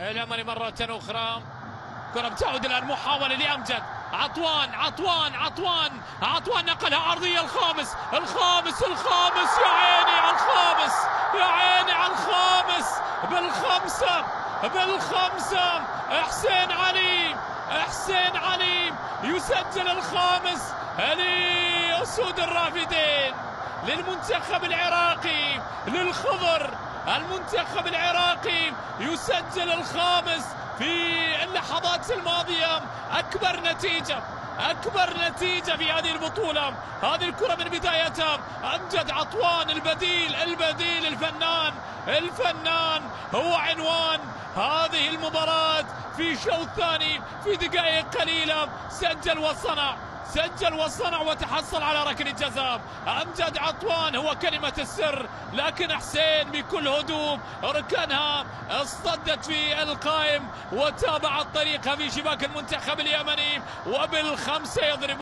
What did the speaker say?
اليمني مرة أخرى. كرة بتعود الآن، محاولة لأمجد. عطوان نقلها عرضية. الخامس يا عيني على الخامس، يا عيني على الخامس. بالخمسة حسين علي يسجل الخامس لأسود الرافدين، للمنتخب العراقي، للخضر. المنتخب العراقي يسجل الخامس في اللحظات الماضية. أكبر نتيجة في هذه البطولة. هذه الكرة من بدايتها أمجد عطوان، البديل الفنان هو عنوان هذه المباراة في شوط ثاني. في دقائق قليلة سجل وصنع وتحصل على ركلة جزاء. أمجد عطوان هو كلمة السر، لكن حسين بكل هدوء ركنها، اصطدت في القائم وتابع الطريقة في شباك المنتخب اليمني، وبالخمسة يضرب.